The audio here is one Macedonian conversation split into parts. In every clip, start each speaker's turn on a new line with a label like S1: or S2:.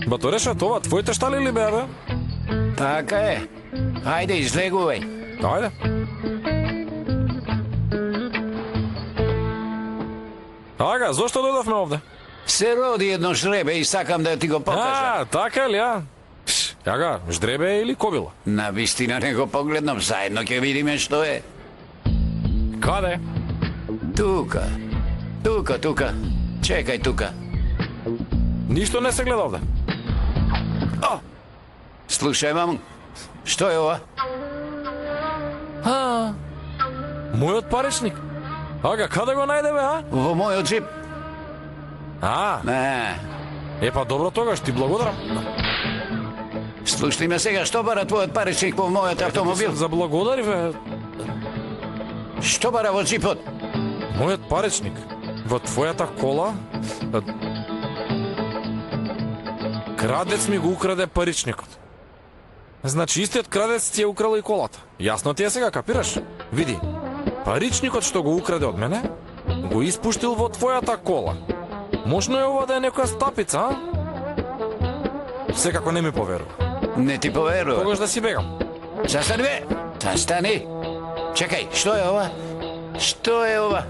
S1: Батореше, това твоите штали ли бе, бе?
S2: Така е. Ајде, излегувај.
S1: Ајде. Ага, зошто дојдовме овде?
S2: Се роди едно жребе и сакам да ти го покажам.
S1: Така ли, а? Ага, ждребе или кобила?
S2: На вистина не го погледнам, заедно ќе видиме што е.
S1: Каде?
S2: Тука. Тука. Чекај тука.
S1: Ништо не се гледа овде.
S2: Слушај, маму. Што е ова?
S1: Мојот паричник. Ага, каде го најде, бе, а?
S2: Во мојот джип.
S1: Па добро тогаш, ти благодарам.
S2: Слушај ме сега, што бара твојот паричник во мојот автомобил?
S1: За благодари, бе.
S2: Што бара во джипот?
S1: Мојот паричник. Во твојата кола? Крадец ми го украде паричникот. Значи, истиот крадец ти е украл и колата. Јасно ти е сега, капираш? Види, паричникот што го украде од мене, го испуштил во твојата кола. Можно е ова да е некоја стапица, а? Секако не ми поверува.
S2: Не ти поверува?
S1: Тогаш да си бегам.
S2: Застани, бе! Застани! Чекај, што е ова? Што е ова?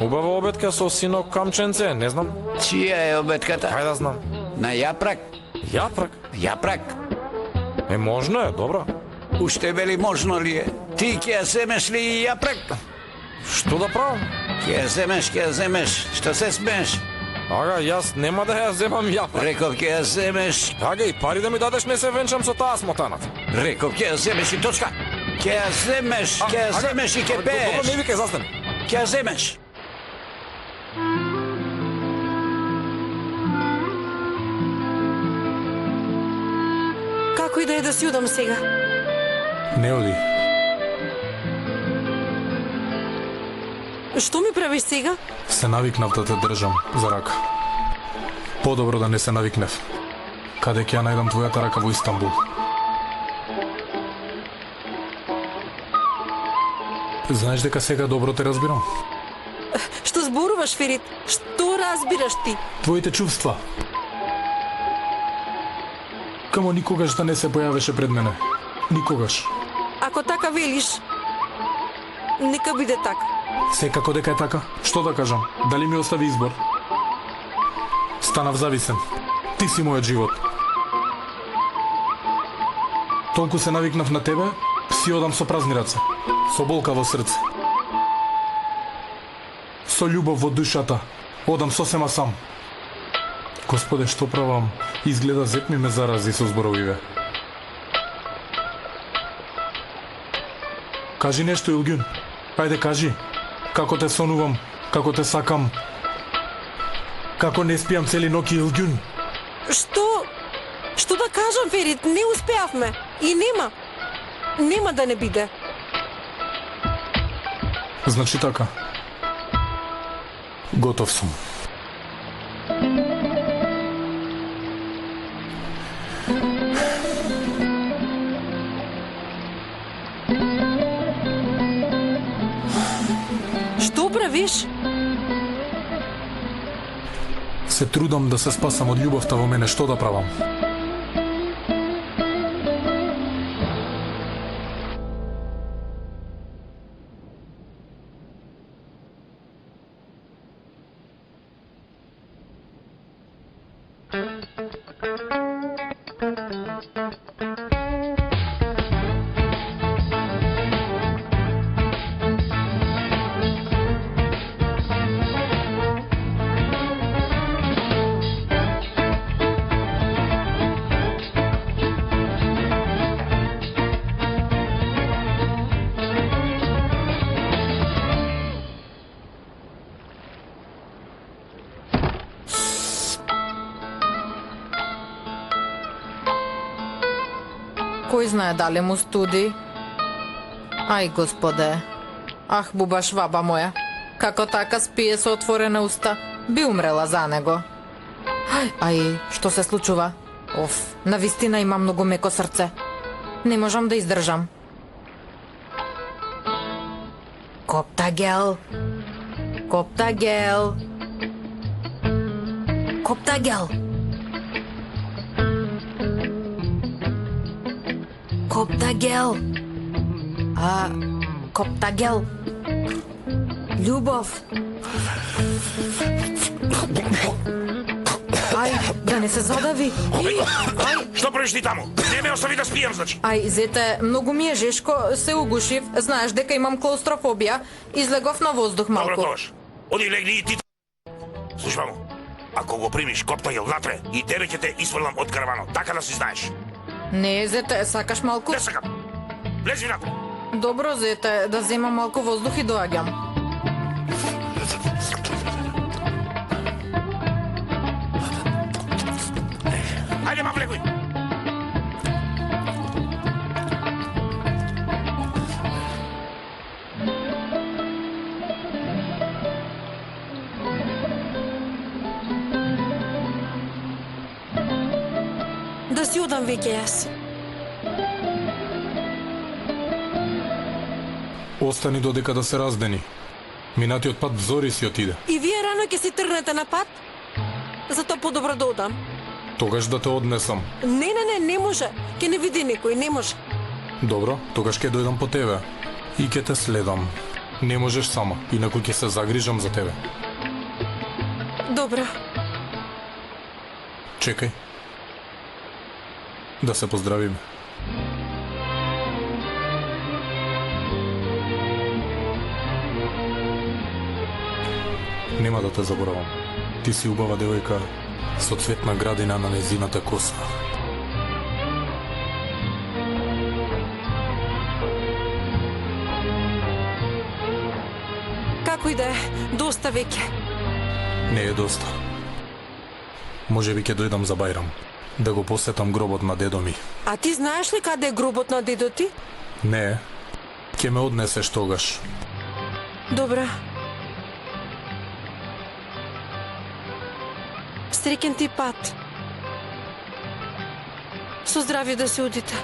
S1: Убава обетка со сино камченце, не знам.
S2: Чија е обетката?
S1: Хај да знам.
S2: На јапрак?
S1: Јапрак?
S2: Јапрак?
S1: Можно е, добро.
S2: Уште вели можно ли е? Ти ќе ја земеш ли и јапрак?
S1: Што да правам?
S2: Ќе ја земеш. Што се смееш?
S1: Ага, јас нема да ја земам јапрак.
S2: Реков ќе ја земеш.
S1: Ага, и пари да ми дадеш, не се венчам со таа смотаната.
S2: Реков ќе ја земеш и точка. Ќе ја земеш и ќе пееш.
S1: Добро, не викај, застани.
S2: Ќе ја земеш.
S3: Како и да е да си удам сега?
S4: Не оди.
S3: Што ми правиш сега?
S4: Се навикнав да те држам за рака. Подобро да не се навикнев. Каде ќе ја најдам твојата рака во Истанбул? Знаеш дека сега добро те разбирам?
S3: Што зборуваш, Ферит? Што разбираш ти?
S4: Твоите чувства. Камо никогаш да не се појавеше пред мене. Никогаш.
S3: Ако така велиш, нека биде така.
S4: Секако дека е така. Што да кажам? Дали ми остави избор? Станав зависен. Ти си мојот живот. Толку се навикнав на тебе, си одам со празни раце. Со болка во срце. Со љубов во душата. Одам сосема сам. Господе, што правам? Изгледа зет ми ме зарази со зборовиве. Кажи нешто, Илгюн. Ајде, кажи. Како те сонувам, како те сакам. Како не спијам цели ноќи, Илгюн.
S3: Што да кажам, Ферит? Не успеавме. И нема да не биде.
S4: Значи така. Готов сум.
S3: Што правиш?
S4: Се трудам да се спасам од љубовта во мене, што да правам?
S5: Кој знае дали му студи? Ај, господе. Ах, буба шваба моја. Како така спие со отворена уста, би умрела за него. Ај, што се случува? Оф, навистина има многу меко срце. Не можам да издржам. Коптагел. Коптагел.
S6: Коптагел. Коптагел. Коптагел. Љубов.
S5: Ај, да не се задави.
S7: Што правиш ти таму? Не ме остави да спијам, значи.
S5: Ај, зете, многу ми е жешко, се угушив, знаеш дека имам клаустрофобија, излегов на воздух
S7: Добро,
S5: малку.
S7: Тош. Оди легни и ти. Слушай, мамо, ако го примиш Коптагел натре, и тебе ќе те изврлам од караванот, така да си знаеш.
S5: Не, зете, сакаш малку?
S7: Не сакам. Влези натре.
S5: Добро, зете, да земам малку воздух и доаѓам.
S7: Ајде, ма влегуј.
S3: Да си одам веќе јас.
S4: Остани додека да се раздени. Минатиот пат зори си отиде.
S3: И вие рано ќе си тргнете на пат? Затоа подобро да одам.
S4: Тогаш да те однесам.
S3: Не може. Ќе не види никој, не може.
S4: Добро, тогаш ќе дојдам по тебе. И ќе те следам. Не можеш сама, инаку ќе се загрижам за тебе.
S3: Добро.
S4: Чекај. Да се поздравиме. Нема да те заборавам. Ти си убава девојка со цветна градина на незината коса.
S3: Како и да е, доста веќе.
S4: Не е доста. Може би ќе дојдам за Бајрам, да го посетам гробот на дедо ми.
S3: А ти знаеш ли каде е гробот на дедо ти?
S4: Не, ќе ме однесеш тогаш.
S3: Добра. Среќен ти пат. Со здравје да се одите.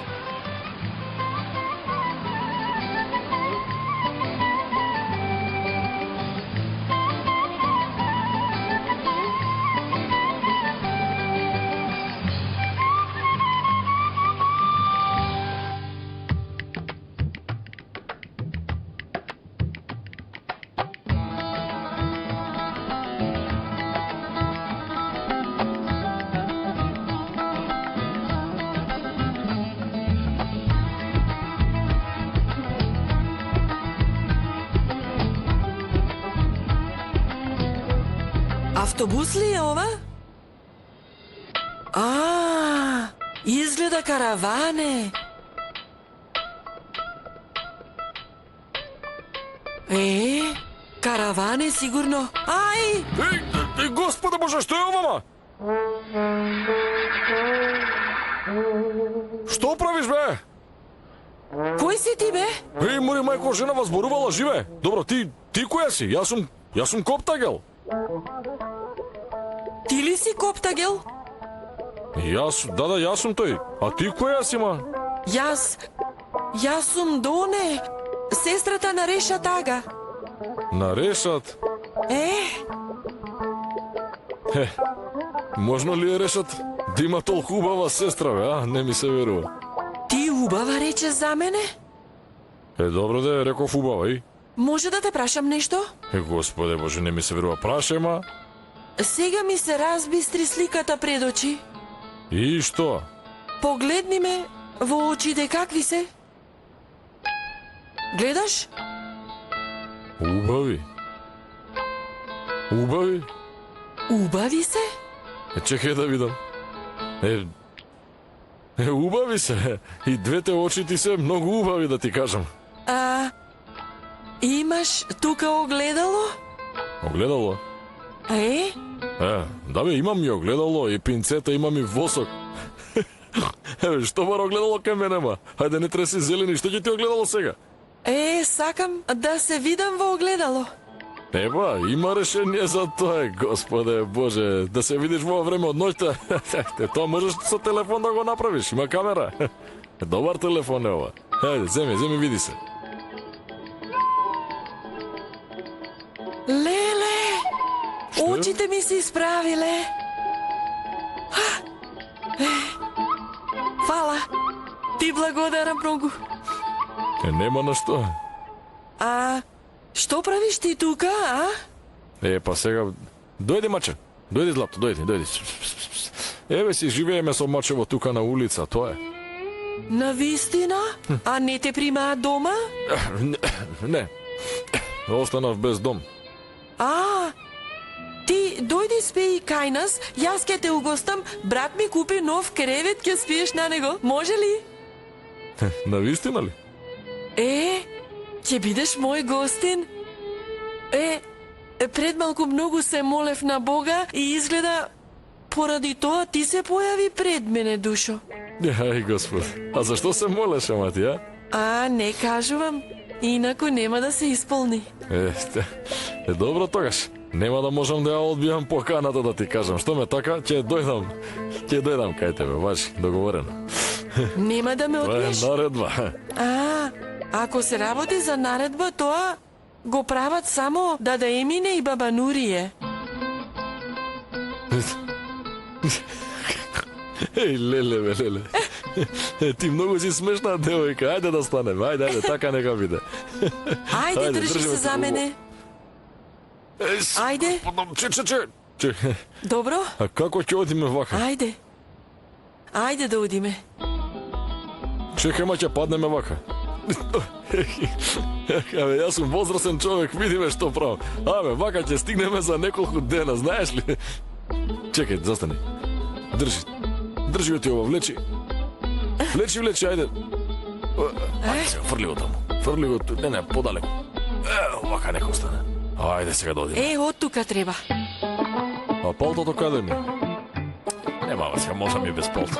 S8: Автобус ли е ова? Изгледа караване. Караване сигурно. Ај!
S1: Господе Боже, што е ова, ма? Што правиш, бе?
S8: Кој си ти, бе?
S1: Мори мајко, жена вас зборувала живе. Добро, ти која си? Јас сум Коптагел.
S8: Ти ли си Коптагел?
S1: Јас сум тој. А ти која си, ма?
S8: Јас сум Доне, сестрата на Реша Тага.
S1: На Решат? Можно ли е Решат да има толку убава сестра, бе, а? Не ми се верува.
S8: Ти убава рече за мене?
S1: Добро да е, реков убава, и?
S8: Може да те прашам нешто?
S1: Господе Боже, не ми се верува. Прашај, ма.
S8: Сега ми се разбистри сликата пред очи.
S1: И што?
S8: Погледни ме во очите, какви се? Гледаш?
S1: Убави. Убави?
S8: Убави се?
S1: Чекај да видам. Убави се. И двете очи ти се многу убави, да ти кажам.
S8: Имаш тука огледало?
S1: Огледало? Да бе, имам и огледало, и пинцета, имам и восок. Што бара огледало кај мене, ма? Хајде, не треси зелени, што ќе ти огледало сега?
S8: Сакам да се видам во огледало.
S1: Еба, има решение за тоа, Господе Боже. Да се видиш во време од ноќта. Тоа можеш со телефон да го направиш, има камера. Добар телефон е ова. Хајде, земи, види се.
S8: Леле, очите ми се исправиле. Фала. Ти благодарам многу.
S1: Нема на што.
S8: А што правиш ти тука, а?
S1: Па сега... Дојди, маче. Дојди, злато, дојди. Еве си живееме со мачево тука на улица, тоа е.
S8: Навистина? А не те примаат дома?
S1: Не. Останав без дом.
S8: А, ти дојди спеи кај нас, јас ке те угостам, брат ми купи нов кревет, ке спиеш на него, може ли?
S1: Навистина ли?
S8: Ќе бидеш мој гостин? Пред малку многу се молев на Бога и изгледа поради тоа ти се појави пред мене, душо.
S1: Ај, Господ, а зашто се молеш, ама ти, а?
S8: А, не кажувам, инаку нема да се исполни.
S1: Добро тогаш. Нема да можам да ја одбијам поканата да ти кажам. Што ме така, ќе дојдам кај тебе, важи, договорено.
S8: Нема да ме
S1: Тоа е
S8: одбиеш?
S1: наредба.
S8: Ако се работи за наредба, тоа го прават само да емине и баба Нурие.
S1: Леле. Ти многу си смешна девојка, ајде да станеме, ајде, така нека биде.
S8: Ајде, држи се за мене. Ајде.
S1: Че.
S8: Добро?
S1: А како ќе одиме вака?
S8: Ајде да одиме.
S1: Чекај, ма ќе паднеме вака. Абе, јас сум возрасен човек, видиме што правам. Абе, вака ќе стигнеме за неколку дена, знаеш ли? Чекај, застани. Држи ти ова, влечи. Влечи, ајде. Ајде сега, фрли го таму. Фрли го, не, подалеку. Вака нека остане. Ајде сега да одиме.
S8: Од тука треба.
S1: А палтото каде ми? Нема, сега можам и без палто.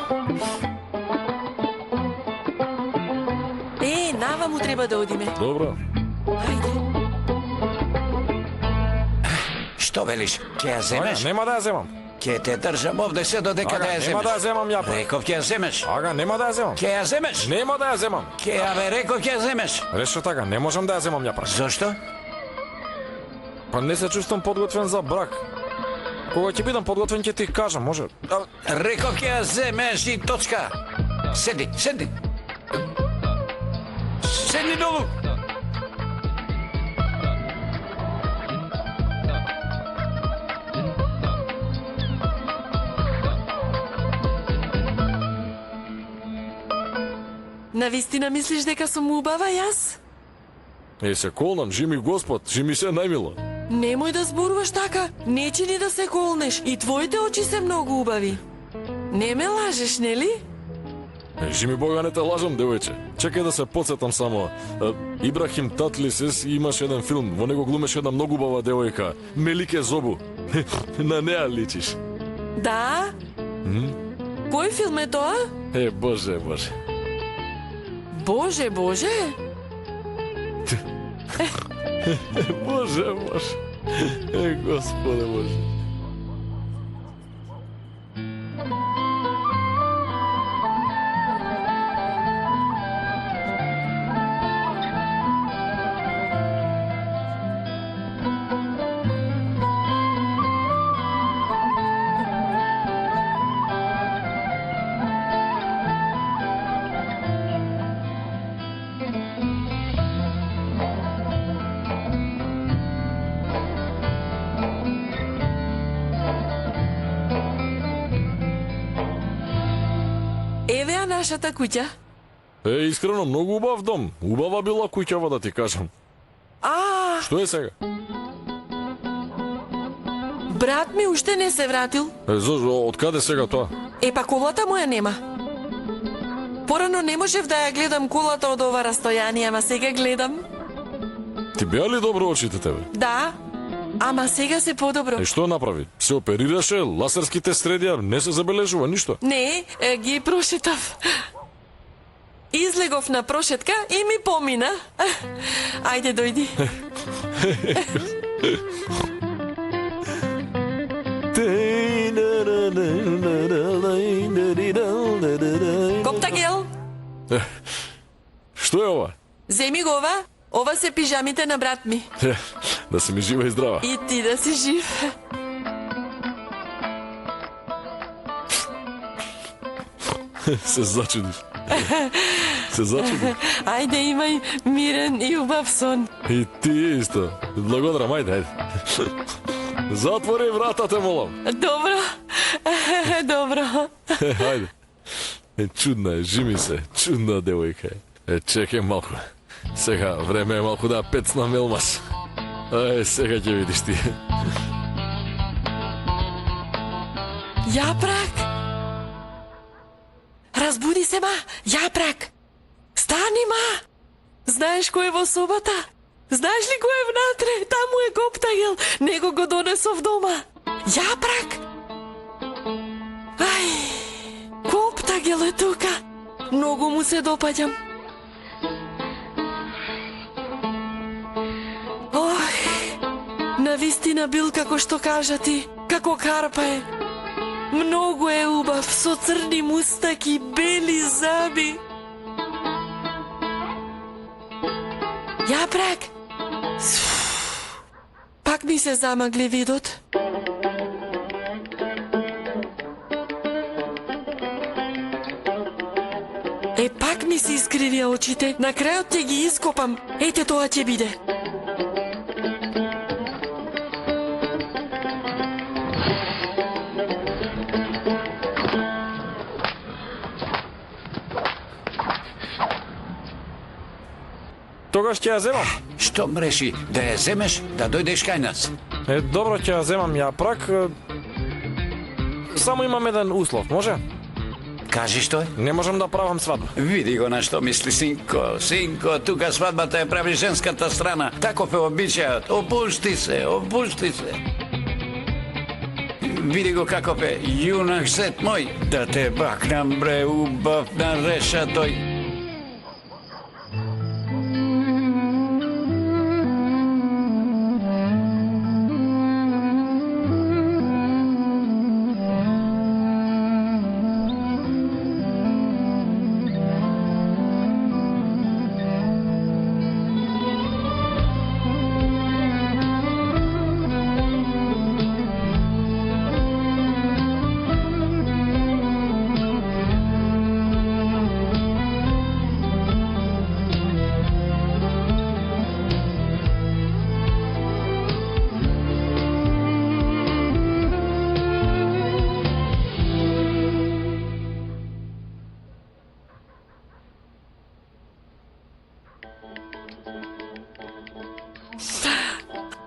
S8: Наваму треба да одиме.
S1: Добро.
S8: Ајде.
S2: Што велиш? Ќе ја земеш?
S1: Нема да ја земам.
S2: Ќе те држам овде се додека да ја земеш.
S1: Нема да ја земам ја.
S2: Реков ќе ја земеш.
S1: Нема да ја земам.
S2: Ќе ја земеш.
S1: Нема да ја земам.
S2: Реков ќе ја земеш.
S1: Решо така, не можам да ја земам ја.
S2: Зошто?
S1: Па не се чувствам подготвен за брак. Кога ќе бидам подготвен ќе ти кажам, може.
S2: Реков ќе ја земеш и точка. Седи. Седни долу.
S8: Навистина мислиш дека сум убава јас?
S1: Се колнам, жими Господ, жими се најмило.
S8: Немој да зборуваш така, не чини да се колнеш и твоите очи се многу убави. Не ме лажеш, нели?
S1: Жими Бога, не те лажам, девојче. Чекај да се подсетам само. Ибрахим Татлисес имаше еден филм, во него глумеше една многу убава девојка, Мелике Зобу. На неа личиш.
S8: Да? Кој филм е тоа?
S1: Боже.
S8: Боже.
S1: Боже. Господе Боже.
S8: Еве нашата куќа.
S1: Искрено, многу убав дом. Убава била куќава, да ти кажам. Што е сега?
S8: Брат ми уште не се вратил.
S1: Од каде сега тоа?
S8: Па колата моја нема. Порано не можев да ја гледам колата од ова растојание, ама сега гледам.
S1: Ти беа ли добро очите тебе?
S8: Да, ама сега се подобро.
S1: Што направи? Се оперираше, ласерските средија, не се забележува ништо?
S8: Не, ги прошетав. Излегов на прошетка и ми помина. Ајде, дојди. Коптагел.
S1: Што е ова?
S8: Земи го ова. Ова се пижамите на брат ми.
S1: Да си ми жива и здрава.
S8: И ти да си жив.
S1: Се зачудиш. Се зачудиш.
S8: Ајде, имај мирен и убав сон.
S1: И ти исто. Благодарам, ајде. Затвори вратата, молам.
S8: Добро. Добро.
S1: Ајде. Чудна е, жими се. Чудна девојка е. Чекай малку. Сега време е малку да пецна мелмас. Сега ќе видиш ти.
S8: Јапрак! Разбуди се, ма! Јапрак! Стани, ма! Знаеш кој е во собата? Знаеш ли кој е внатре? Таму е Коптагел! Него го донесов дома! Јапрак! Ај! Коптагел е тука! Многу му се допаѓам. Ох! Навистина бил како што кажа ти, како карпа е. Многу е убав, со црни мустаки, бели заби. Јапрак! Пак ми се замагли видот. Пак ми се искривија очите. На крајот ќе ги ископам. Ете, тоа ќе биде.
S1: Тогаш ќе ја земам.
S2: Што мреши, да ја земеш, да дојдеш кај нас.
S1: Добро, ќе ја земам Јапрак. Само имам еден услов, може?
S2: Кажи што е?
S1: Не можам да правам свадба.
S2: Види го на што мисли синко. Синко, тука свадбата е прави женската страна. Таков е обичајот. Опушти се, опушти се. Види го каков е, јунак сет мој. Да те бакнам, бре, убав на реша тој.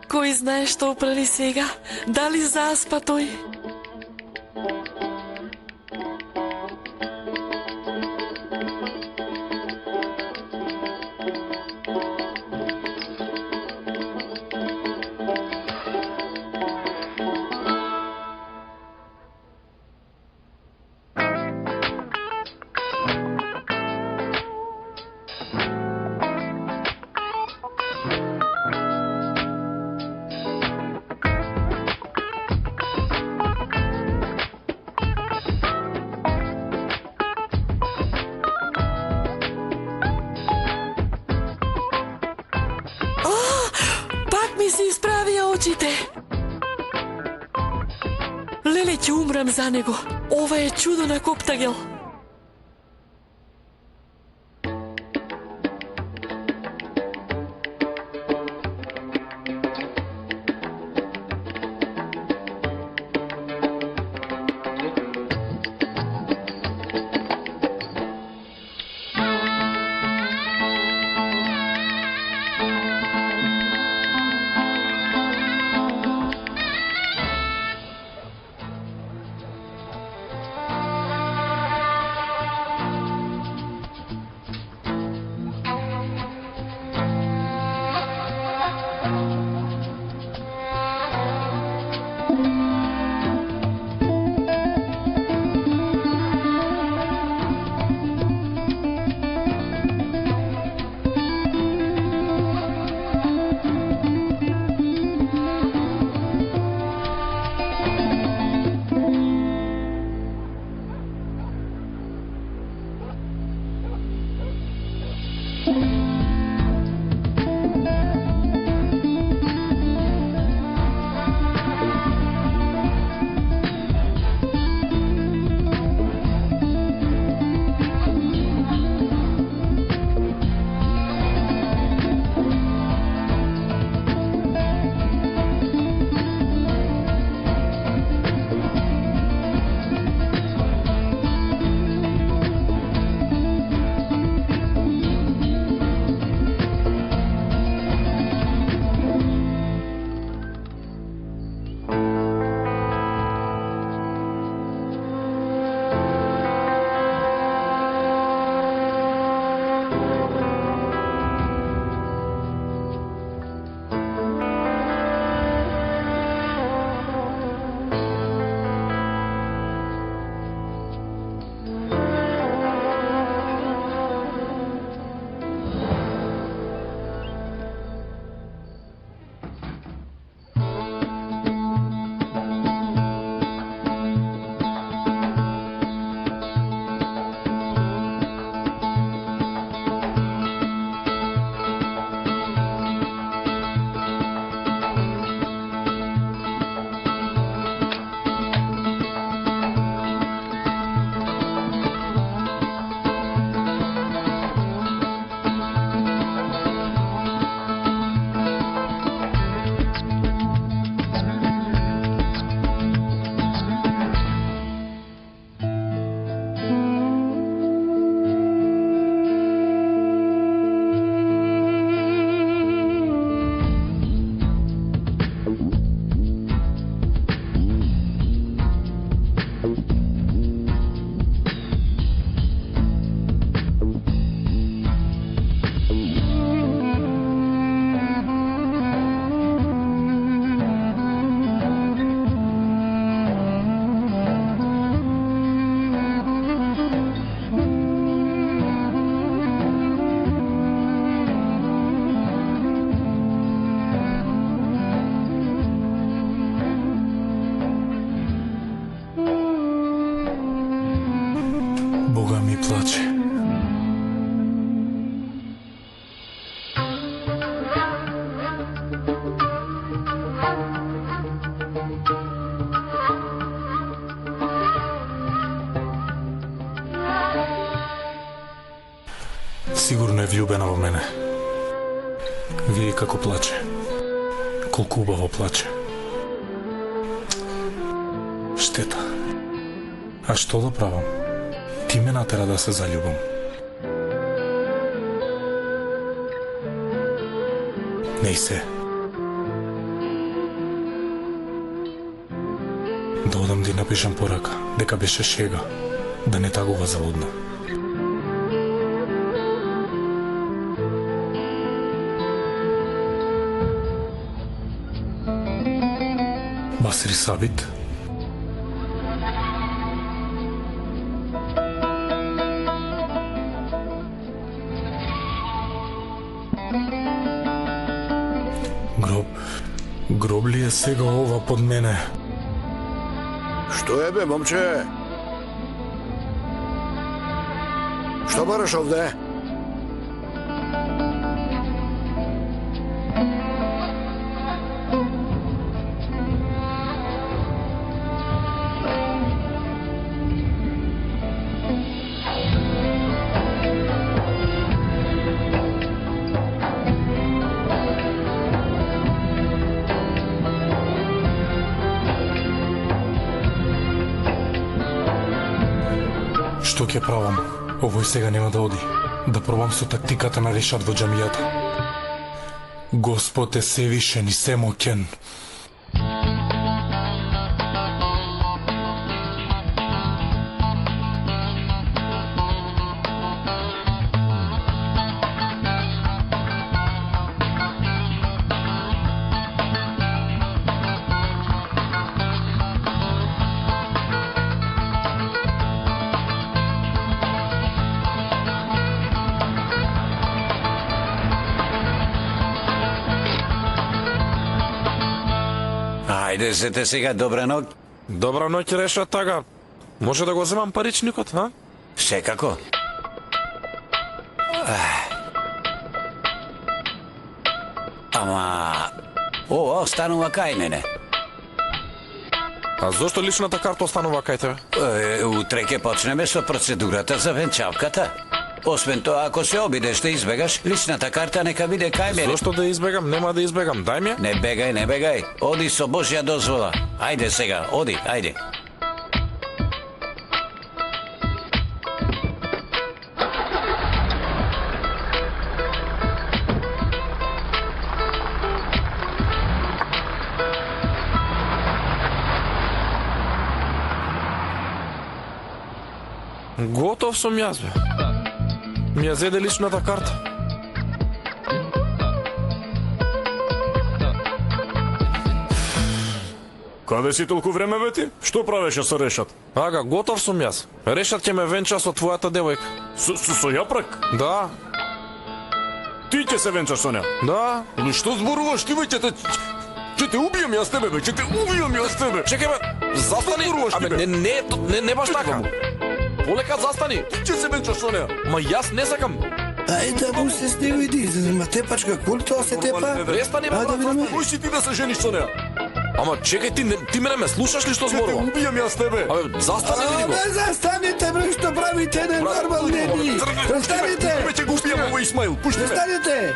S8: Кој знае што прави сега? Дали заспа тој? Ми се исправија очите. Леле, ќе умрам за него. Ова е чудо на Коптагел.
S4: Сигурно е влюбена во мене. Види како плаче. Колку убаво плаче. Штета. А што да правам? Ти ме натера да се заљубам. Не се. Да одам да напишам порака, дека беше шега, да не тагува залудна. Басри Сабит? Гроб ли е сега ова под мене?
S9: Што е бе, момче? Што бараш овде?
S4: Што ќе правам? Овој сега нема да оди. Да пробам со тактиката на Решат во џамијата. Господ е севишен и семоќен.
S2: Ајде сете сега, добра ноќ.
S1: Добра ноќ, Решат, тага. Може да го земам паричникот, а?
S2: Секако. Ама... Ова останува кај мене.
S1: А зошто личната карта останува кај тебе?
S2: Утре ќе почнеме со процедурата за венчавката. Освен тоа, ако се обидеш да избегаш, личната карта нека биде кај мене.
S1: Зошто да избегам? Нема да избегам. Дај ми ја.
S2: Не бегај, не бегај. Оди со Божја дозвола. Ајде сега, оди, ајде.
S1: Готов сум јас, бе. Ми ја зеде личната карта.
S10: Каде си толку време, бе ти? Што правеше со Решат?
S1: Ага, готов сум јас. Решат ќе ме венча со твојата девојка.
S10: Со Јапрак?
S1: Да,
S10: Ти ќе се венчаш со неа?
S1: да.
S10: Но што зборуваш ти, бе? Ќе те убијам јас тебе, бе. Ќе те убијам јас тебе.
S1: Чекај, бе. Застани.
S10: зборуваш ти,
S1: Абе,
S10: бе?
S1: не баш така. Полека застани.
S10: Ти ќе се венчаш со неа.
S1: Ма јас не сакам.
S9: Ајде да му се сневиди, ма тепачка, коли тоа се тепа?
S1: Престани, бе.
S9: Ајде да видиме.
S10: Кој си ти да се жениш со неа?
S1: Ама чекај, ти мене ме слушаш ли што
S10: Ќе те
S1: зборувам?
S10: убијам јас тебе.
S1: Абе, застани види го.
S9: Абе, застаните, бре, што правите, ненормални. Престанете,
S10: Бе, ќе го убијам овој Исмаил. Пушти ме.
S9: престанете.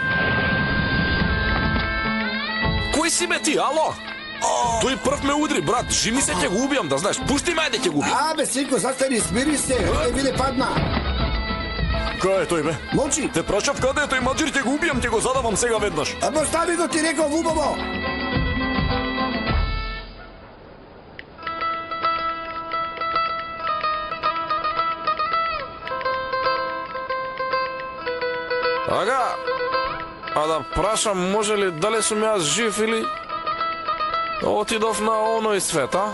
S1: Кој си ме ти, ало? Тој прв ме удри, брат. Жими се ќе го убијам, да знаеш. Пушти ме, ајде ќе го убијам.
S9: Абе, синко, застани, смири се, оде виде падна.
S10: Кај е тој, бе?
S9: Молчи.
S10: Те прашав каде е тој маџир, ќе го убијам, ќе го задавам сега веднаш.
S9: Абе, остави го, ти реков убаво.
S1: Ага. А да прашам, може ли дали сум јас жив или отидов на оној свет, а?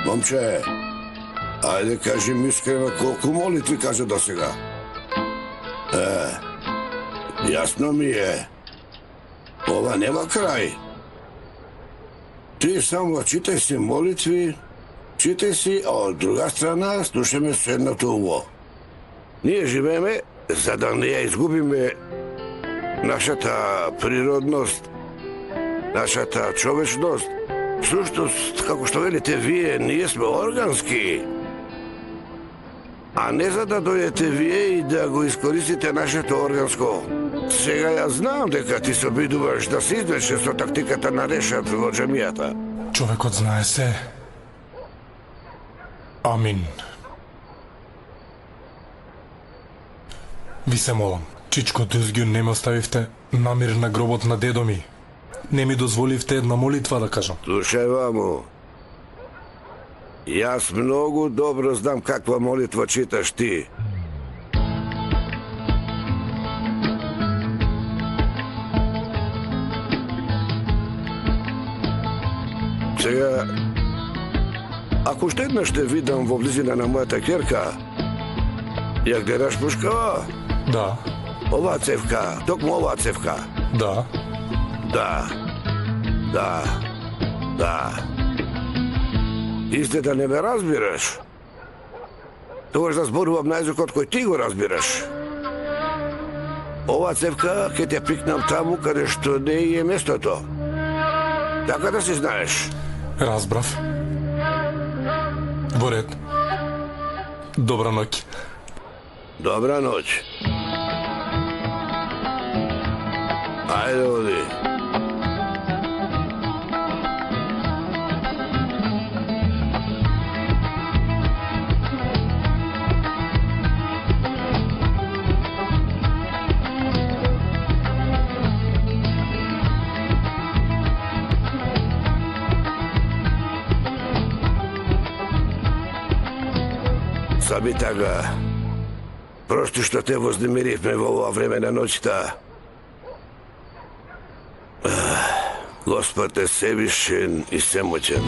S9: Момче, ајде кажи ми искрено колку молитви кажа до сега. Јасно ми е. Ова нема крај. Ти само читај си молитви, читај си, а од друга страна слушаме следното уво. Ние живееме за да не ја изгубиме нашата природност, нашата човечност. Всушност, како што велите вие, ние сме органски. А не за да дојдете вие и да го искористите нашето органско. Сега ја знам дека ти се обидуваш да се извлече со тактиката на Решат во џамијата.
S4: Човекот знае се. Амин. Ви се молам, Чичко Дузгјун не ме оставивте намир на гробот на дедо ми. Не ми дозволивте една молитва да кажам.
S9: Слушај ваму. Јас многу добро знам каква молитва читаш ти. Сега, ако што еднаш те видам во близина на мојата керка, ја гледаш пушкава?
S4: Да,
S9: Оваа цевка, токму оваа цевка.
S4: да.
S9: Да. Изгледа не ме разбираш. Тогаш да зборувам на езикот кој ти го разбираш. Оваа цевка ќе те пикнам таму каде што не е местото. Така да си знаеш.
S4: Разбрав. Во ред. Добра ноќ.
S9: Добра ноќ. Ајде, оди. Саби така. Прости што те вознемиривме во ова време на ноќта. Господ е севишен и семоќен.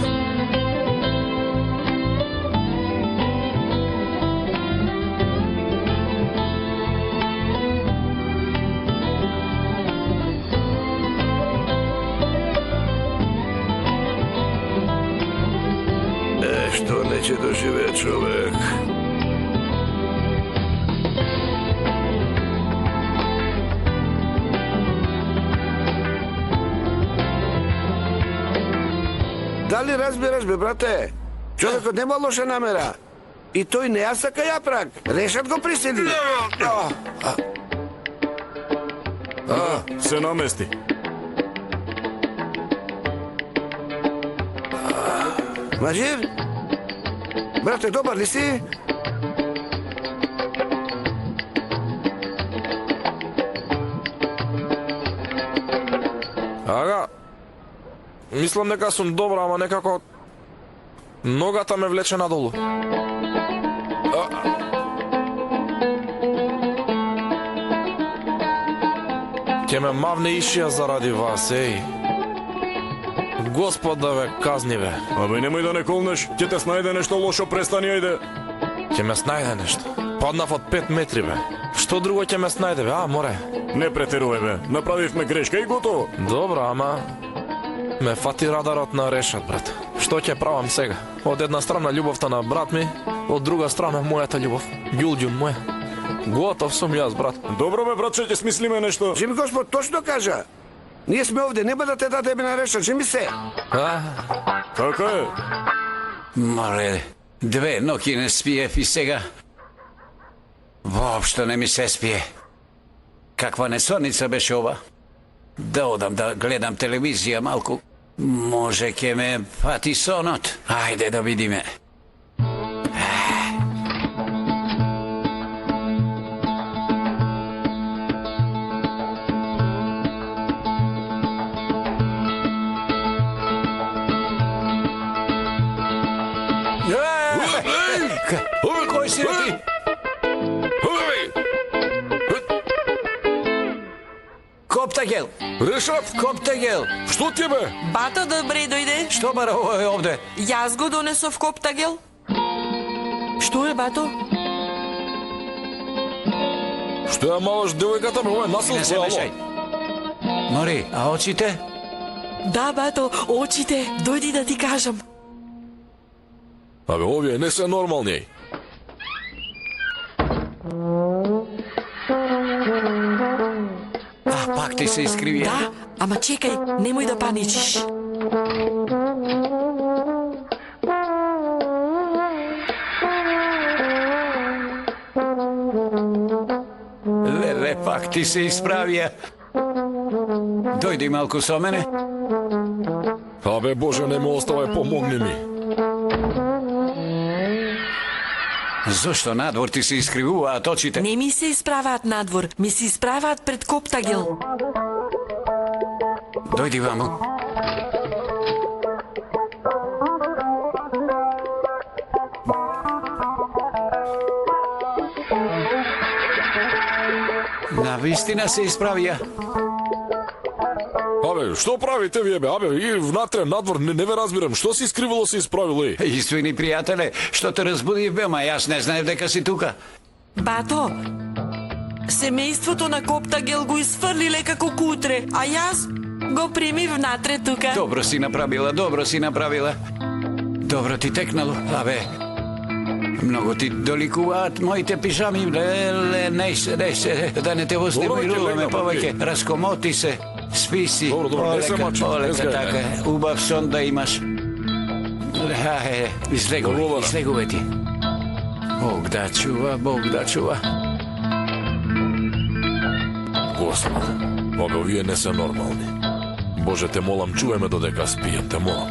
S9: Што не ќе доживее човек? Дали разбираш, бе, брате? Човекот нема лоша намера. И тој не ја сака Јапрак. Решат го присили.
S10: Се намести.
S9: Мажир? Брате, добар ли си?
S1: Ага. Мислам дека сум добра, ама некако ногата ме влече надолу. Ќе ме мавне ишија заради вас, еј. Господ да ве казни, бе.
S10: Абе, немој да не колнеш, ќе те снајде нешто лошо, престани, ајде.
S1: Ќе ме снајде нешто. Паднав од 5 метри, бе. Што друго ќе ме снајде, бе? Море.
S10: Не претерувај, бе. Направивме грешка и готово.
S1: Добра, ама ме фати радарот на Решат, брат. Што ќе правам сега? Од една страна љубовта на брат ми, од друга страна мојата љубов. Ѓулѓун моја. Готов сум јас, брат.
S10: Добро, бе, братче, ќе смислиме нешто.
S9: Жими Господ точно кажа. Ние сме овде, нема да те дадеме на Решат, жими се.
S10: Така е.
S2: Мале, 2 ноќи не спиев и сега воопшто не ми се спие. Каква несоница беше ова? Да одам да гледам телевизија малку. Може ке ме фати сонот. Ајде да видиме. Кој си ти? Коптагел!
S1: Решат!
S2: Коптагел!
S1: Што ти, бе?
S8: Бато, добре дојде.
S2: Што бара ово е овде?
S8: Јас го донесов коптагел. Што е, бато?
S1: Што ја малаш девојката, бе, ова е насил
S2: Не се
S1: твоја,
S2: мешај. Нори, а очите?
S8: Да, бато, очите. Дојди да ти кажам.
S1: Абе, овие не се нормални.
S2: пак ти се искривија.
S8: Да, ама чекај, немој да паничиш.
S2: Леле, пак ти се исправија. Дојди малку со мене.
S1: Абе, Боже, не ме оставај, помогни ми.
S2: Зошто надвор ти се искривуваат очите?
S8: Не ми се исправаат надвор, ми се исправаат пред Коптагел.
S2: Дојди ваму. Навистина се исправија.
S1: Абе, што правите вие, бе? Абе, и внатре, надвор, не ве разбирам. Што си искривило, се исправило и?
S2: Извини, пријателе, што те разбудив, бе, ма јас не знаев дека си тука.
S8: Бато, семејството на Коптагел го изфрлиле како кутре, а јас го примив внатре тука.
S2: Добро си направила, добро си направила. Добро ти текнало, абе. Многу ти доликуваат моите пижами, леле, не се, да не те вознемируваме повеќе. Раскомоти се, спи си,
S1: Добро, не се мачи,
S2: полека, така, убав сон да имаш. Излегувай ти. Бог да чува, Бог да чува.
S1: Господи, абе, овие не се нормални. Боже, те молам, чуј ме додека спијам, те молам.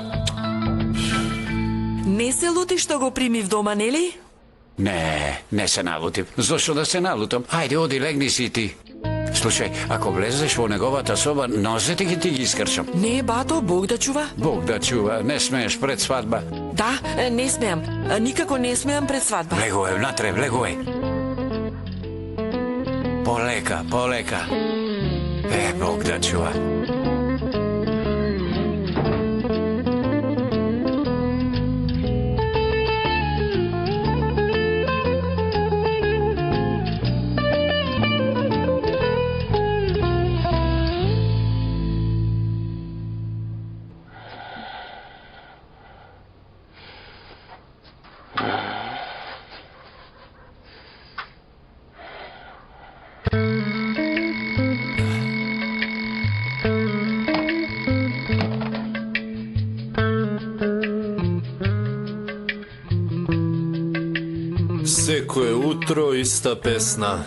S8: Не се лути што го примив дома, нели?
S2: Не се налутив. Зошто да се налутам? Ајде, оди, легни си ти. Слушај, ако влезеш во неговата соба, нозете ги ти ги искршам.
S8: Не, бато, Бог да чува.
S2: Бог да чува, не смееш пред свадба.
S8: Да, не смеам. Никако не смеам пред свадба.
S2: Влегувај внатре, влегувај. Полека, полека. Бог да чува.
S11: Секое утро иста песна.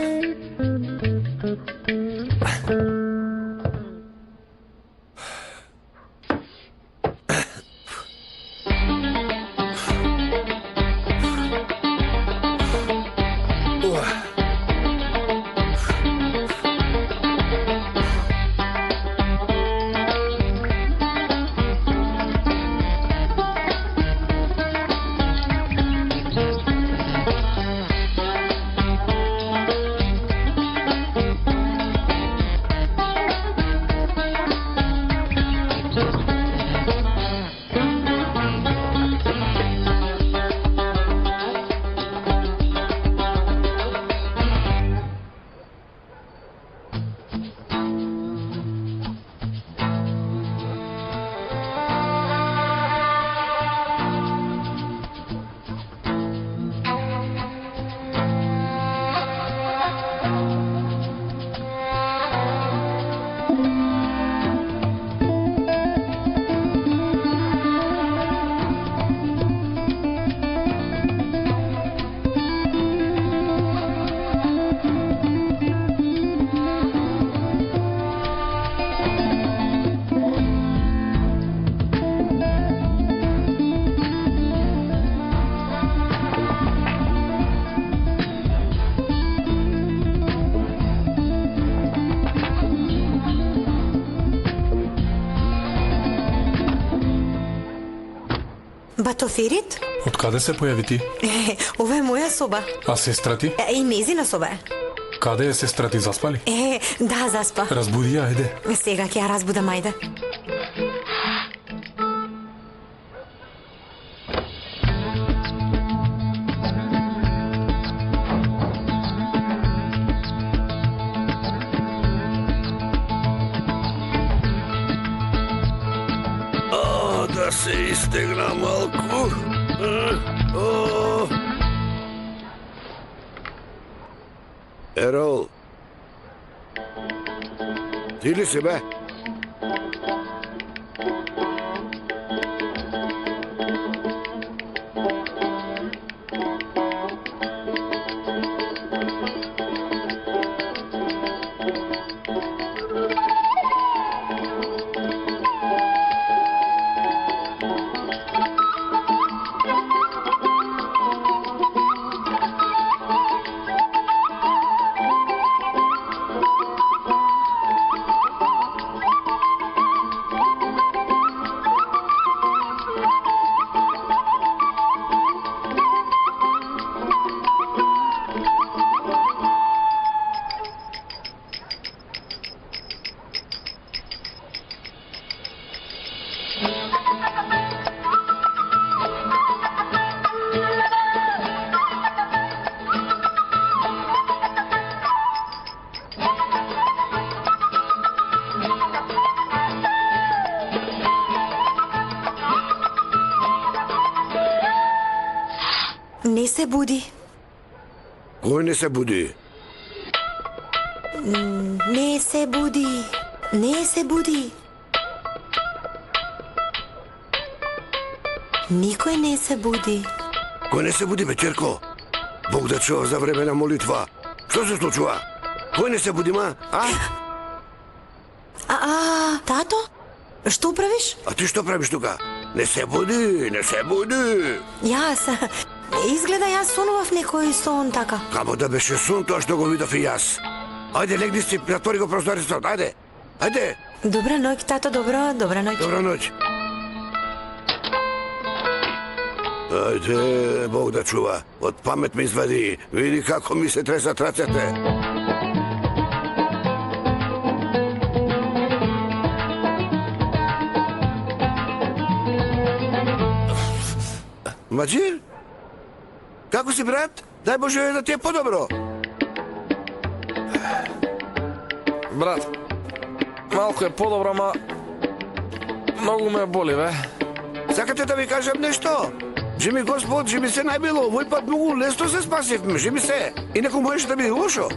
S12: Бато Ферит?
S4: Од каде се појави ти?
S12: Ова е моја соба.
S4: А сестра ти?
S12: И незина соба е.
S4: Каде е сестра ти, заспали?
S12: Да, заспа.
S4: Разбуди ја, ајде.
S12: Сега ќе ја разбудам, ајде.
S9: Да се истегна малку. Ерол, Ти ли си, бе?
S12: Не се буди.
S9: Кој не се буди?
S12: Не се буди. Не се буди. Никој не се буди.
S9: Кој не се буди, бе, Черко? Бог да чува за време на молитва. Што се случува? Кој не се буди, ма?
S12: Тато? Што правиш?
S9: А ти што правиш тука? Не се буди, не се буди.
S12: Јас... Изгледа јас сонував некој сон така.
S9: Камо да беше сон тоа што го видов и јас. Ајде, легни си, затвори го прозорецот, ајде. Ајде.
S12: Добра ноќ, тато, добра ноќ.
S9: Добра ноќ. Ајде, Бог да чува. Од памет ме извади. Види како ми се тресат рацете. Маџир? Како си, брат? Дај Боже да ти е подобро.
S1: Брат, малку е подобро, ма многу ме боли, бе.
S9: Сакате да ви кажам нешто? Жи ми Господ, жи ми се најбило. Овој пат многу лесно се спасивме, жи ми се. Инаку можеш да биде лошо.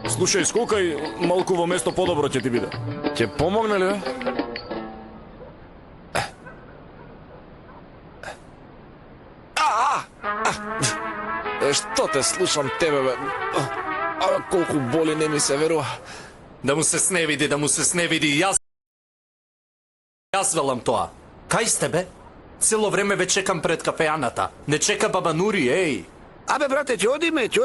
S10: Слушај, скокај, малку во место подобро ќе ти биде.
S1: Ќе помогне ли, бе? Што те слушам тебе, бе? Колку боли, не ми се верува.
S11: Да му се сневиди, да му се сневиди. Јас велам тоа. Кај сте, бе? Цело време ве чекам пред кафејаната. Не чека баба Нури, еј.
S9: Абе, брате, ќе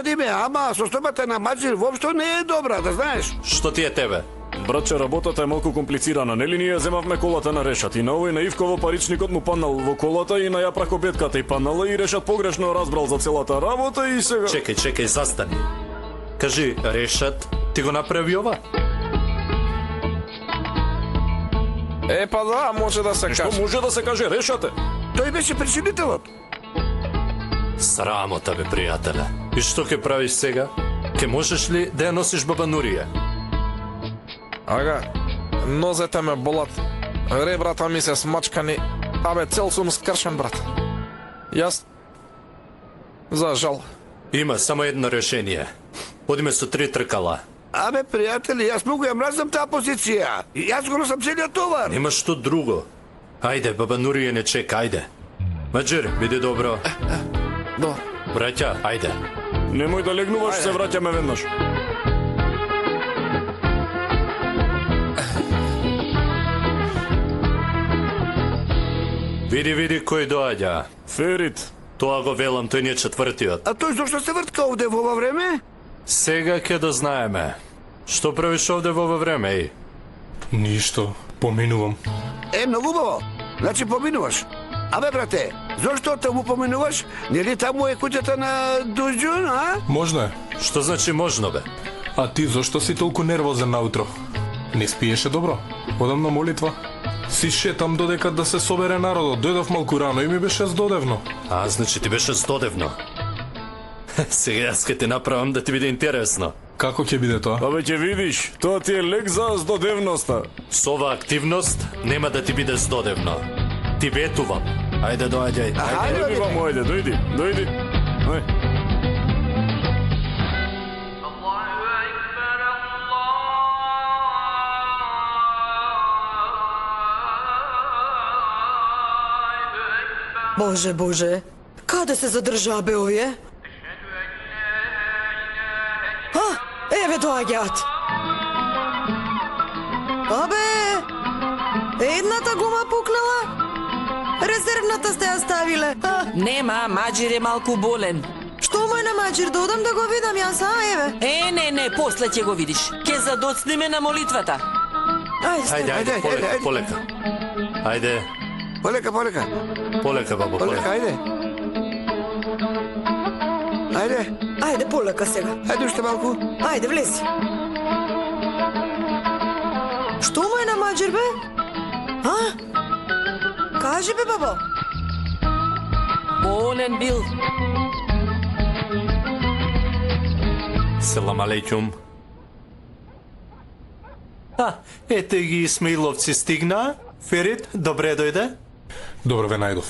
S9: одиме, ама состојбата на Маџир воопшто не е добра, да знаеш.
S11: Што ти е тебе?
S10: Братче, работата е малку комплицирана, нели ние земавме колата на Решат и на овој на Ивково паричникот му паднал во колата и на Јапрак обетката и паднала и Решат погрешно разбрал за целата работа и сега...
S11: Чекај, застани. Кажи, Решат, ти го направи ова?
S1: Па да, може да се каже.
S10: Што може да се каже, Решате?
S9: Тој беше причинителот.
S11: Срамота, бе, пријателе. И што ќе правиш сега? Ке можеш ли да ја носиш баба Нурија?
S1: Ага, нозете ме болат, ребрата ми се смачкани, абе цел сум скршен, брат. Јас, за жал.
S11: Има само едно решение. Одиме со 3 тркала.
S9: Абе, пријатели, јас многу ја мразам таа позиција. Јас го носам целиот товар.
S11: Нема што друго. Ајде, баба Нурија не чека, ајде. Маџир, биде добро.
S1: Добро.
S11: Браќа, ајде.
S10: Немој да легнуваш, се враќаме веднаш.
S11: Види кој доаѓа.
S10: Ферит.
S11: Тоа го велам, тој не е четвртиот.
S9: А тој зошто се вртка овде во ова време?
S11: Сега ќе дознаеме. Што правиш овде во ова време, еј?
S4: Ништо, поминувам.
S9: Многу убаво. Значи поминуваш. Абе, брате, зошто таму поминуваш? Нели таму е куќата на Дуџун, а?
S4: Можно е.
S11: Што значи можно, бе?
S4: А ти зошто си толку нервозен наутро? Не спиеше добро? Одам на молитва. Си шетам додека да се собере народот. Дојдов малку рано и ми беше здодевно.
S11: А, значи ти беше здодевно. Сега јас ке те направам да ти биде интересно.
S4: Како ќе биде тоа?
S10: Абе, ќе видиш, тоа ти е лек за здодевноста.
S11: Со оваа активност нема да ти биде здодевно. Ти ветувам. Ајде, доаѓај.
S10: Ајде, дојди.
S12: Боже, Боже, каде се задржаа бе овие? Еве доаѓаат. Абе, едната гума пукнала, резервната сте ја ставиле.
S8: Нема, Маџир е малку болен.
S12: Што му е на Маџир, да одам да го видам јас, еве?
S8: Не, после ќе го видиш. Ке задоцниме на молитвата.
S11: Ајде, полека. Ајде.
S9: Полека.
S11: Полека, бабо,
S9: Полека, ајде.
S12: Ајде, полека сега.
S9: Ајде уште малку.
S12: Ајде, влези. Што му е на Маџир, бе? Кажи, бе, бабо.
S8: Болен бил.
S11: Селам алейкум. Ете ги Исмаиловци стигна. Ферит, добре дојде.
S4: Добро ве најдов.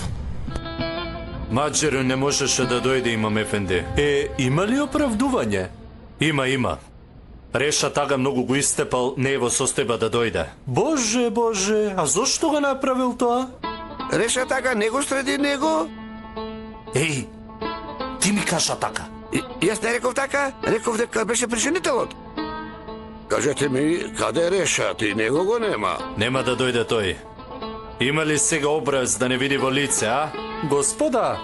S11: Маџер не можеше да дојде, имам ефенде. Има ли оправдување? Има. Реша тага многу го истепал, не е во состојба да дојде. Боже, а зошто го направил тоа?
S9: Реша така, не го среди него.
S11: Еј, ти ми кажа така.
S9: Јас не реков така, реков дека беше причинителот. Кажете ми, каде е Реша, ти него го нема.
S11: Нема да дојде тој. Има ли сега образ да не види во лице, а? Господа,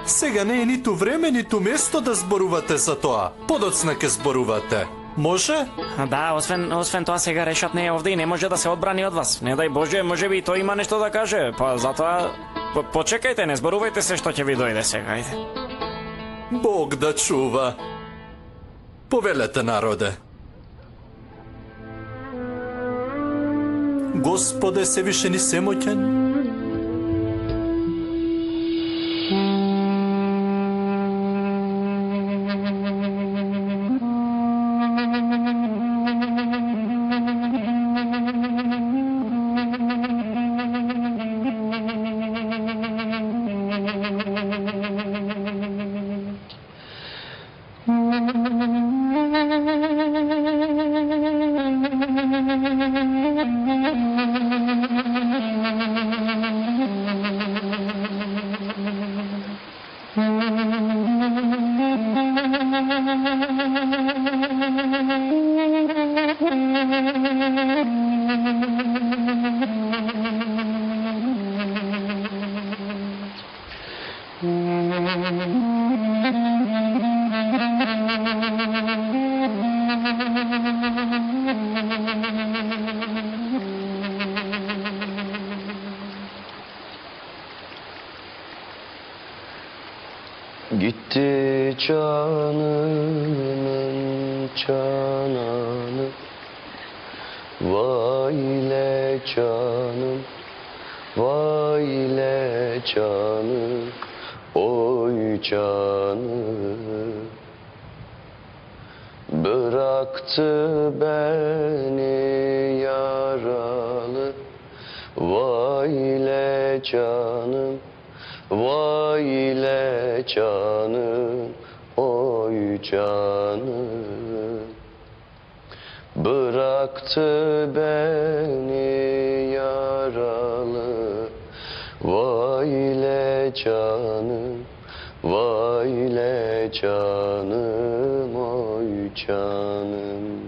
S11: сега не е ниту време, ниту место да зборувате за тоа. Подоцна ке зборувате. Може?
S13: Да, освен тоа сега Решат не е овде и не може да се одбрани од вас. Не дај Боже, може би тој има нешто да каже, па затоа почекајте, не зборувајте се што ќе ви дојде сега, ајде.
S11: Бог да чува. Повелете, народе. Господе Севишен и Семоќен,
S14: Gitti canımın cananı, vay ile canım, vay ile canım, oy canım. Bıraktı beni yaralı, vay ile canım, vay ile canım, oy canım. Bıraktı beni yaralı, vay ile canım, vay ile canım, oy canım.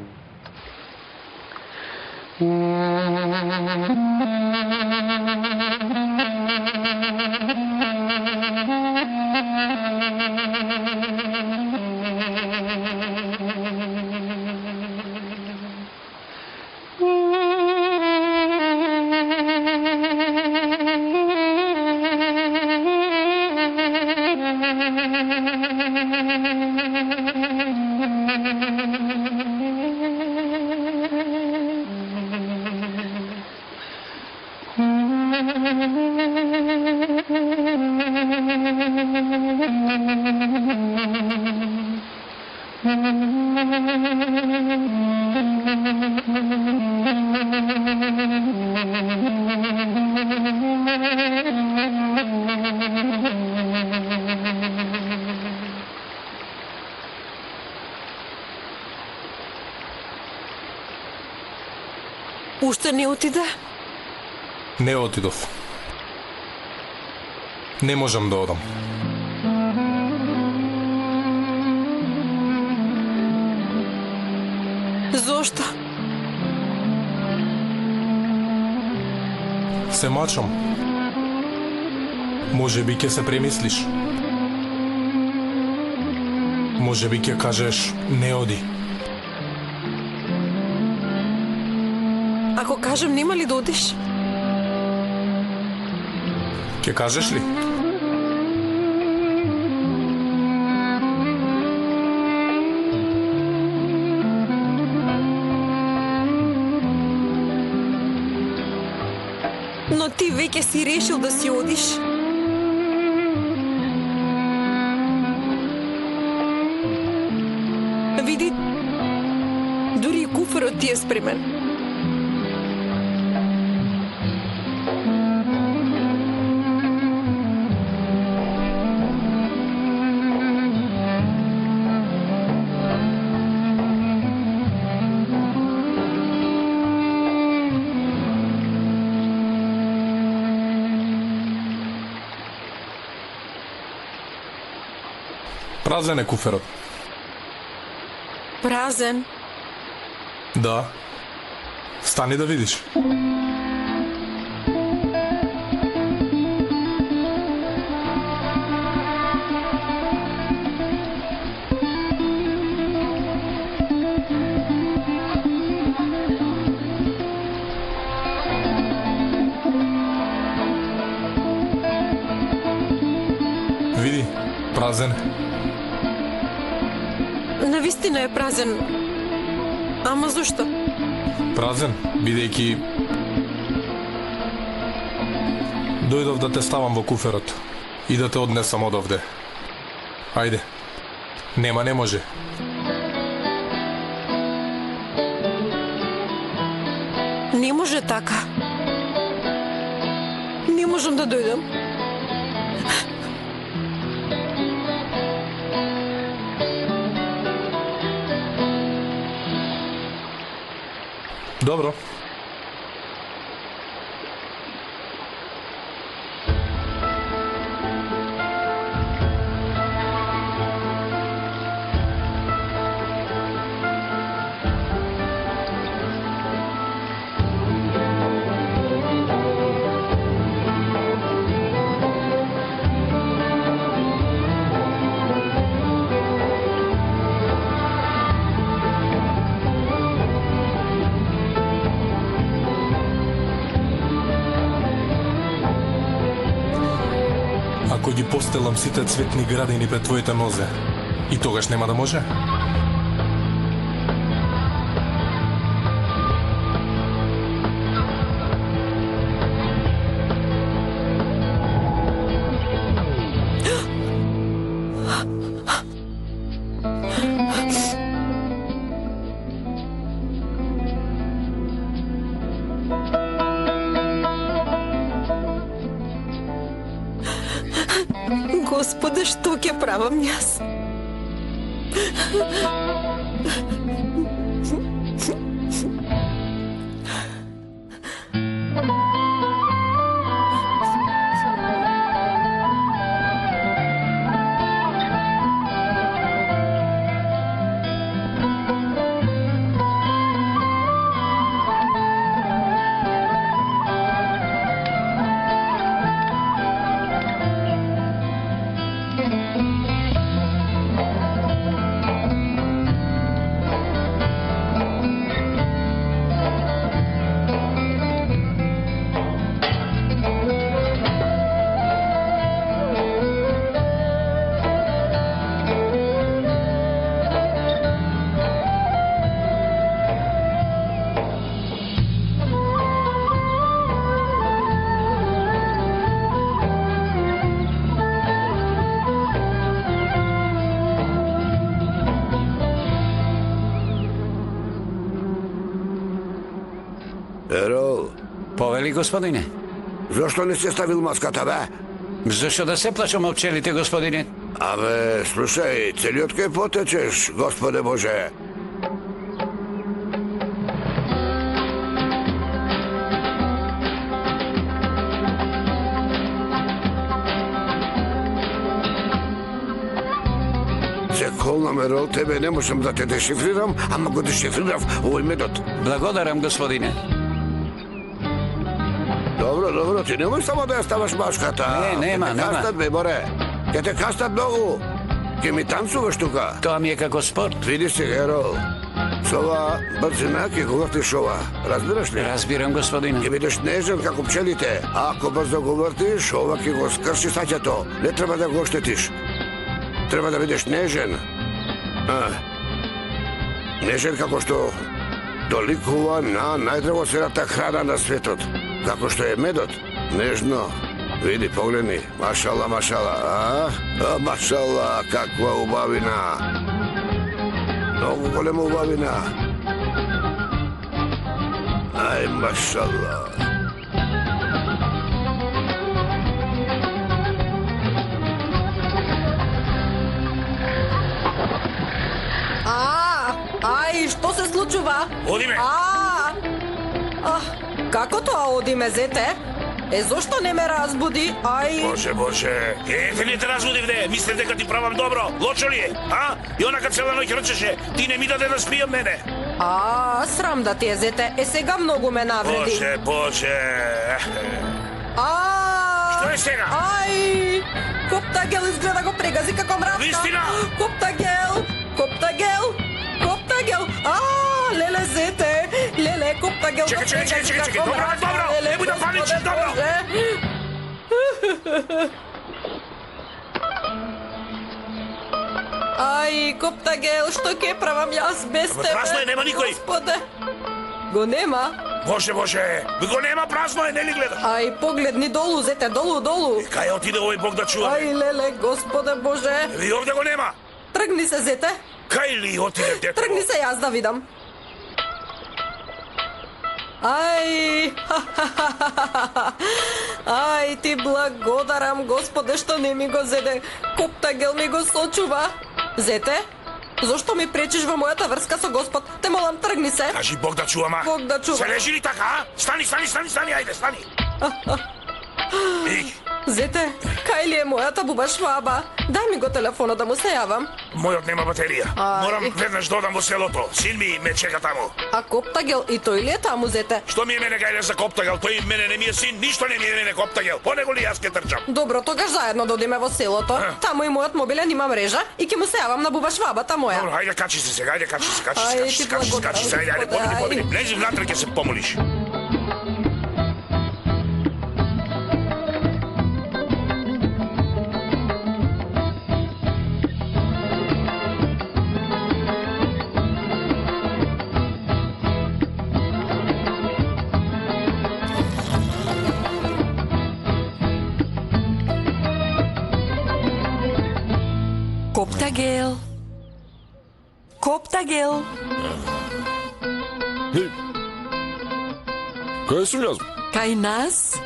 S3: Уште не отиде?
S4: Не отидов. Не можам да одам.
S3: Зошто?
S4: Се мачам. Може би ќе се премислиш. Може би ќе кажеш не оди.
S3: Ако кажем нема ли да одиш?
S4: Ќе кажеш ли?
S3: Но ти веќе си решил да си одиш. Види, дури и куферот ти е спремен.
S4: Празен е куферот.
S3: Празен?
S4: Да. Стани да видиш. Види, празен е.
S3: Навистина е празен. Ама зошто?
S4: Празен, бидејќи дојдов да те ставам во куферот и да те однесам од овде. Ајде. Нема, не може.
S3: Не може така. Не можам да дојдам.
S4: Добро. Ако ги постелам сите цветни градини пред твоите нозе, и тогаш нема да може?
S3: Господе, што ќе правам јас?
S9: Ерол.
S2: Повели, господине.
S9: Зошто не се ставил маската, бе?
S2: Зашто да се плашам од пчелите, господине?
S9: Абе, слушај, целиот кај потечеш, Господе Боже. намерил, тебе не можам да те дешифрирам, ама го дешифрирав овој метод.
S2: Благодарам, господине.
S9: Добро, ти немој само да ја ставаш машката.
S2: Нема.
S9: Кастат, бе, боре. Ке те кастат многу. Ке ми танцуваш тука.
S2: Тоа ми е како спорт.
S9: Види се, Геро. Со ова брзина ке го вртиш ова. Разбираш ли?
S2: Разбирам, господине.
S9: Ке бидеш нежен како пчелите. Ако брзо го вртиш, ова ке го скрши саќето. Не треба да го оштетиш. Треба да бидеш нежен. Нежен како што доликува на најдрагоценната храна на светот. Како што е медот. Нежно. Види, погледни. Машала, машала, каква убавина. Многу голема убавина. Ај, машала.
S3: Ај, што се случува?
S7: Одиме.
S3: Како тоа одиме, зете? Зошто не ме разбуди? Ај...
S7: Боже. Ете не те разбудивте. Мислев дека ти правам добро. Лочо ли е? И онака цела ноќ рчеше. Ти не ми даде да спијам мене.
S3: Срам да ти е, зете. Сега многу ме навреди.
S7: Боже. Што е сега?
S3: Ај... Коптагел изгледа го прегази како мравка.
S7: Вистина?
S3: Коптагел. Леле, зете. Леле, Коптагел.
S7: Чекай. Добро. Не буди да паничиш, добро.
S3: Ај, Коптагел, што ќе правам јас без тебе?
S7: Празно е, нема никој.
S3: Господе. Го нема?
S7: Боже. Го нема, празно е, не ли гледаш?
S3: Ај, погледни долу, зете, долу.
S7: Кај отиде овој Бог да чува?
S3: Ај, леле, Господе Боже.
S7: И овде го нема.
S3: Тргни се, зете.
S7: Кај ли отиде дето?
S3: Тргни се, јас да видам. Ај, ај, ти благодарам, Господе, што не ми го зеде. Коптагел ми го сочува. Зете, зошто ми пречиш во мојата врска со Господ? Те молам, тргни се.
S7: Кажи Бог да чува, ма.
S3: Бог да чува.
S7: Се лежи ли така, Стани, ајде, стани.
S3: Зете, кај ли е мојата буба шваба? Дај ми го телефонот да му се јавам.
S7: Мојот нема батерија. Морам веднаш да одам во селото. Син ми ме чека таму.
S3: А Коптагел и тој ли е таму, зете?
S7: Што ми е мене гајле за Коптагел? Тој мене не ми е син, ништо не ми е мене Коптагел. По него ли јас ке трчам?
S3: Добро, тогаш заедно да одиме во селото. Таму и мојот мобилен има мрежа и ќе му се јавам на буба швабата моја.
S7: Добро, ајде качи се сега, качи се.
S3: Ајде,
S7: Ајде, лези внатре ќе се помолиш.
S8: Коптагел.
S1: Кај сум јас?
S8: Кај нас?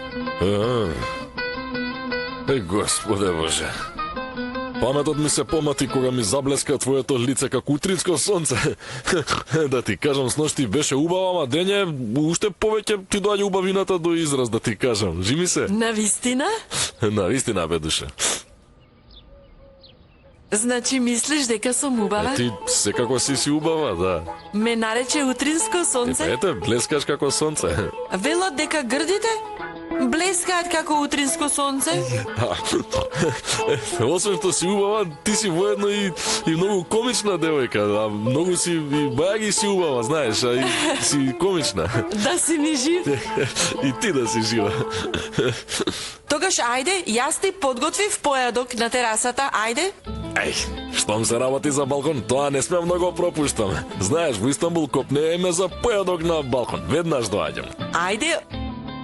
S1: Господе Боже. Паметот ми се помати кога ми заблеска твоето лице како утринско сонце. Да ти кажам, сношти беше убава, ама дење уште повеќе ти доаѓа убавината до израз, да ти кажам. Жими се?
S8: Навистина?
S1: Навистина, бе, душа.
S8: Значи мислиш дека сум убава?
S1: Ти секако си убава, да.
S8: Ме нарече утринско сонце?
S1: Ете, блескаш како сонце.
S8: Велат дека грдите блескаат како утринско сонце?
S1: Освен што си убава, ти си воедно и многу комична девојка, а многу си и бајаги си убава, знаеш, а и си комична.
S8: Да си ми жив?
S1: И ти да си жива.
S8: Тогаш ајде, јас ти подготвив појадок на терасата, ајде?
S1: Штом се работи за балкон, тоа не смеам да го пропуштам. Знаеш, во Истанбул копнееме за појадок на балкон. Веднаш доаѓам.
S8: Ајде,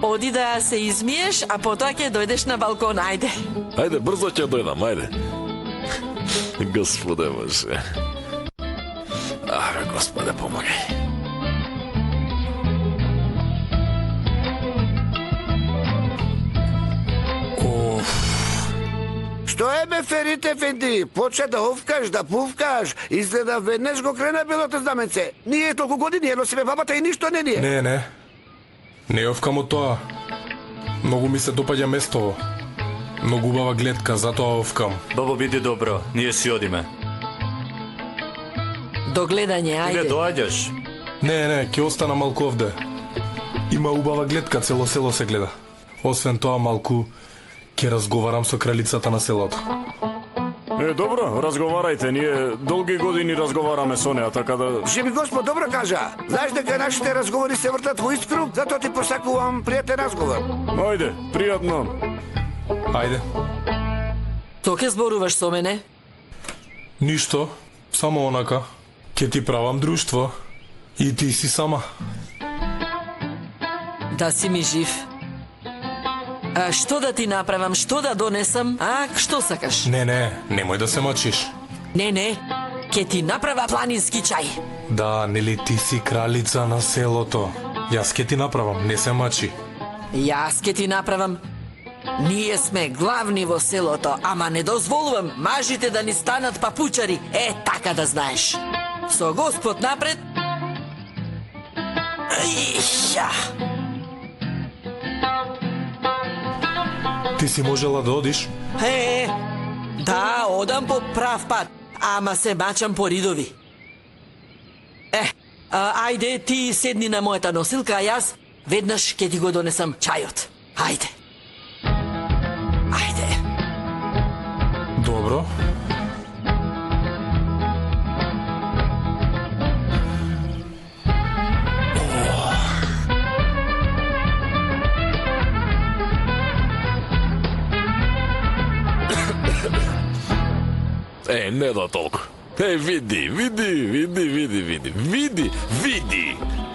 S8: оди да се измиеш, а потоа ќе дојдеш на балкон, ајде.
S1: Ајде, брзо ќе дојдам, ајде. Господе Боже. Абе, Господе, помагај.
S9: Што е, бе, Ферит ефенди? Почна да овкаш, да пувкаш. Изгледа веднаш го крена белото знаменце. Ние толку години едно себе бабата и ништо не ни е.
S4: Не. Не овкам од тоа. Многу ми се допаѓа место. Многу убава гледка, затоа овкам.
S11: Бабо, биди добро, ние си одиме.
S8: До гледање,
S11: Каде
S8: ајде.
S11: доаѓаш?
S4: Не, ќе остана малку овде. Има убава гледка, цело село се гледа. Освен тоа, малку ќе разговарам со кралицата на селото.
S10: Добро, разговарајте, ние долги години разговараме со неа, така да...
S9: Ше ми Господ добро кажа. Знаеш дека нашите разговори се вртат во ист круг, затоа ти посакувам пријатен разговор.
S10: Ајде, пријатно.
S4: Ајде.
S8: Што ќе зборуваш со мене?
S4: Ништо, само онака. Ќе ти правам друштво. И ти си сама.
S8: Да си ми жив. А што да ти направам, што да донесам? А, што сакаш?
S4: Не, немој да се мачиш.
S8: Не, ќе ти направа планински чај.
S4: Да, нели ти си кралица на селото. Јас ќе ти направам, не се мачи.
S8: Јас ќе ти направам. Ние сме главни во селото, ама не дозволувам мажите да ни станат папучари. Така да знаеш. Со Господ напред. Иша.
S4: Ти си можела да одиш?
S8: Да, одам по прав пат, ама се мачам по ридови. Ајде, ти седни на мојата носилка, а јас веднаш ќе ти го донесам чајот. Ајде.
S4: Добро.
S1: Не да толку. Види.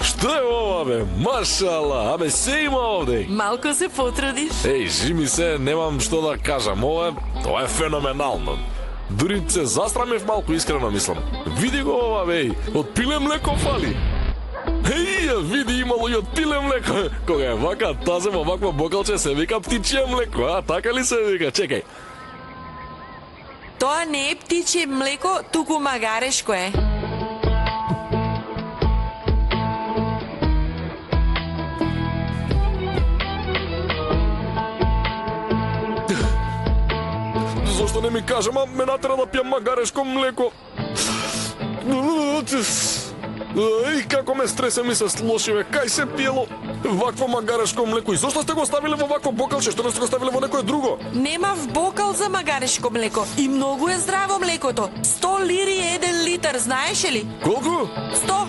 S1: Што е ова, бе? Машала, абе, се има овде.
S8: Малку се потрудиш.
S1: Жими се, немам што да кажам. Ова е феноменално. Дури се застрамев малку, искрено мислам. Види го ова, бе, од пиле млеко фали. Види, имало и од пиле млеко. Кога е вака тазе во вакво бокалче, се вика птичје млеко, така ли се вика? Чекај.
S8: Тоа не е птичје млеко, туку магарешко е.
S1: Зошто не ми кажа, ме натера да пијам магарешко млеко. Како ме стресе ми се слоши, бе, кај се пиело вакво магарешко млеко? И зошто сте го ставиле во вакво бокалче, што не сте го ставиле во некое друго?
S8: Немав бокал за магарешко млеко и многу е здраво млекото. 100 лири е 1 литар, знаеш ли?
S1: Колку?
S8: 100.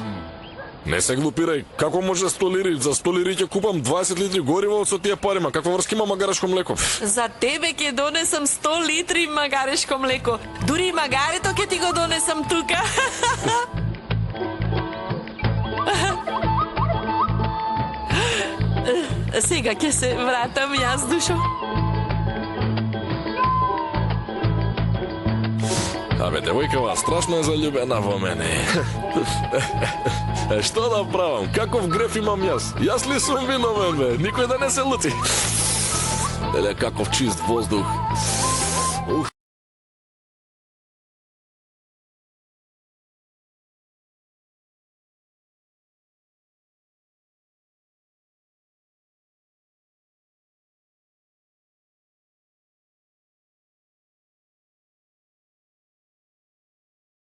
S1: Не се глупирај, како може 100 лири? За 100 лири ќе купам 20 литри гориво со тие парима. Каква врска има магарешко млеко?
S8: За тебе ќе донесам 100 литри магарешко млеко. Дури и магарето ќе ти го донесам тука. Сега ќе се вратам јас, душо.
S1: Абе, девојкава, страшно е заљубена во мене. Што да правам? Каков греф имам јас? Јас ли сум виновен, бе? Никој да не се лути. Еле, каков чист воздух.